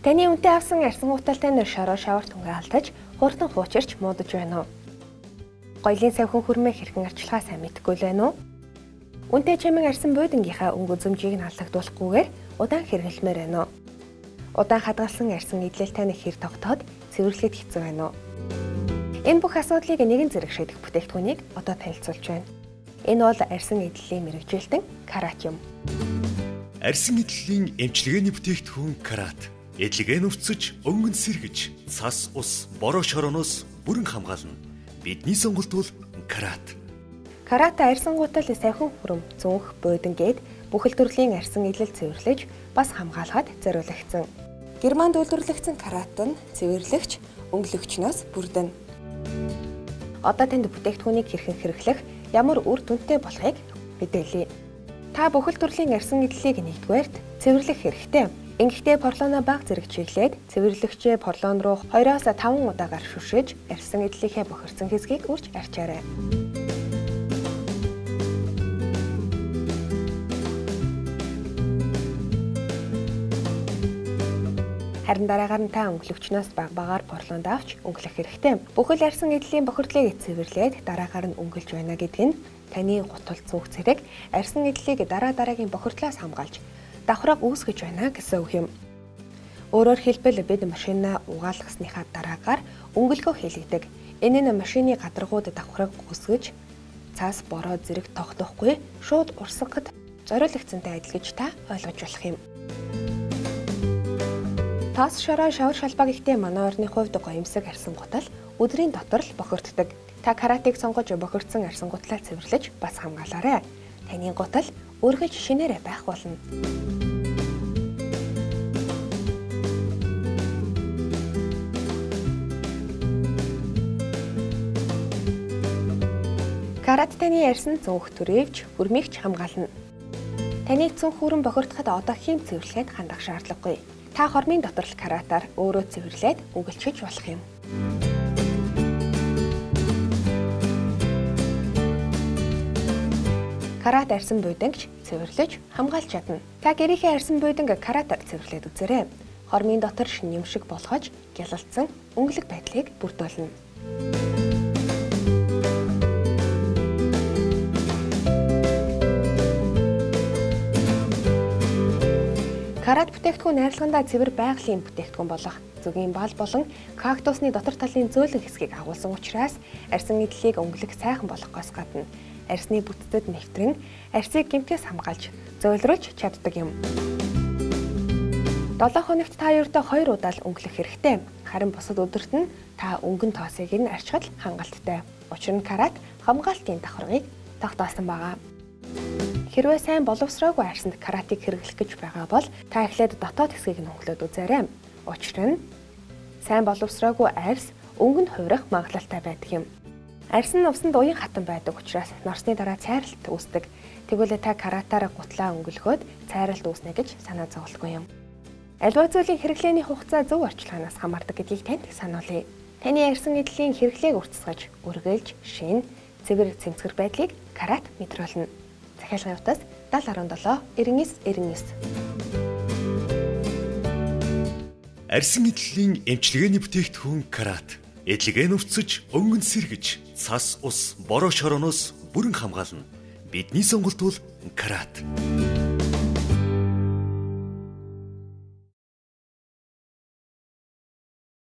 Таны үнтэй авсан арьсан гуталтай нэр шороо шавар түнгээ алдаж, хурдан хуучирч муудаж байна уу? Гоёлын савхан хүрмээ хэрхэн арчилгаа сайн мэдэхгүй л байна уу? Үнтэй чимэн арьсан буудлынхаа өнгө үзэмжийг нь алдагдуулахгүйгээр удаан хэрэглэмээр байна уу? Удаан хадгалсан арьсан идэл таны хэр тогтоод цэвэрлэхэд хэцүү байна уу? Энэ бүх асуудлыг нэгэн зэрэг шийдэх бүтээгдэхүүнийг одоо танилцуулж байна. Энэ бол арьсан идэлийн мэргэжилтэн карат юм. Арьсан идэлийн эмчилгээний бүтээгдэхүүн карат. Эдлэгээ нүцэж, өнгөн сэргэж, цас, ус, бороо шорооноос бүрэн хамгаална. Бидний сонголт бол карат. Карат арьсан гутал савхан хүрэм, зүнх, буудан гээд бүхэл төрлийн арьсан идэл цэвэрлэж, бас хамгаалахад зориулагдсан. Германд үйлдвэрлэгдсэн карат нь цэвэрлэгч, өнгөлөгчнөөс бүрдэнэ. Одоо танд бүтээгдэхүүнийг хэрхэн хэрэглэх, ямар үр дүнтэй болохыг мэдээлье. Та бүхэл төрлийн арьсан идлийг нэгдүгээрт цэвэрлэх хэрэгтэй. Ингэхдээ порлоно бага зэрэг чиглээд цэвэрлэгчээ порлон руу 2-5 удаагаар шүшиж арьсан идлийнхээ бохирдсон хэсгийг үрж арчаарай. Харин дараагаар нь та өнгөлөгчнөөс багаар порлонд авч өнгөлөх хэрэгтэй. Бүхэл арьсан идлийн бохирдлыг цэвэрлээд дараагаар нь өнгөлж байна гэдэг нь таны гутал зүг зэрэг арьсан идлийг дараагийн бохирдлоос хамгаалж давхраг үүсгэж байна гэсэн үг юм. Өөрөөр хэлбэл бид машинаа угаалгасныхаа дараагаар өнгөлгөө хийлгдэг. Энэ нь машины гадаргууд давхраг үүсгэж цаас бороо зэрэг тогтохгүй шууд урсгахад зориулагдсантай адил гэж та ойлгож болох юм. Тас шороо шавар шалбаг ихтэй манай орны хувьд гоёмсог арьсан гутал өдрийн дотор л бохирддог. Та каратыг сонгож бохирдсон арьсан гутлаа цэвэрлэж бас хамгаалаарай. Таны гутал өргөж шинээрээ байх болно. Карат таны арьсан цүнх төрөвч, хүрмийгч хамгаална. Таныг цүнх хүрэн бохирдоход одоо хэм цэвэрлэхэд хандах шаардлагагүй. Та хормын дотор л каратаар өөрөө цэвэрлээд өнгөлчиж болох юм. Карат арьсан буудлыг цэвэрлэж хамгаалж чадна. Та гэрийнхээ арьсан буудлыг каратаар цэвэрлээд үзээрэй. Хормын дотор шин юм шиг болгож гялалцсан өнгөлөг байдлыг бүрдүүлнэ. Карат бүтээгдэхүүн найрлагандаа цэвэр байгалийн бүтээгдэхүүн болох зүгийн бал болон кактусны дотор талын зөөлөн хэсгийг агуулсан учраас арьсан идлийг өнгөлөх сайхан болгохоос гадна арьсны бүтцэд нэвтрэн арьсыг гэмтээс хамгаалж зөөлрүүлж чаддаг юм. 7 хоногт та ердөө 2 удаа л өнгөлөх хэрэгтэй. Харин бусад өдөрт нь та өнгөн тоосыг нь арчхад хангалттай. Учир нь карат хамгаалтын давхаргыг тогтоосон байгаа. Хэрвээ сайн боловсроогүй арьсанд каратыг хэрэглэх гэж байгаа бол та эхлээд дотоод хэсгийг нь өнгөлөөд үзээрэй. Учир нь сайн боловсроогүй арьс өнгөнд хувирах магадлалтай байдаг юм. Арьс нь усанд уян хатан байдаг учраас норсны дараа цайралт үүсдэг. Тэгвэл та каратаараа гутлаа өнгөлгөөд цайралт үүснэ гэж санаа зовлохгүй юм. Аливаа зүйлийн хэрэглээний хугацаа зөв орчилгаанаас хамаардаг гэдгийг танд сануулъя. Таны арьсан идлийн хэрэглээг уртасгаж, үргэлж, шин, цэвэр цэмцгэр байдлыг карат мэдрүүлнэ. Захиалгын утас 7017 9999. Арьсан идлийн эмчилгээний бүтээгдэхүүн карат. Эдлэгээ нүцэж, өнгөн сэргэж, цас, ус, бороо шорооноос бүрэн хамгаална. Бидний сонголт бол карат.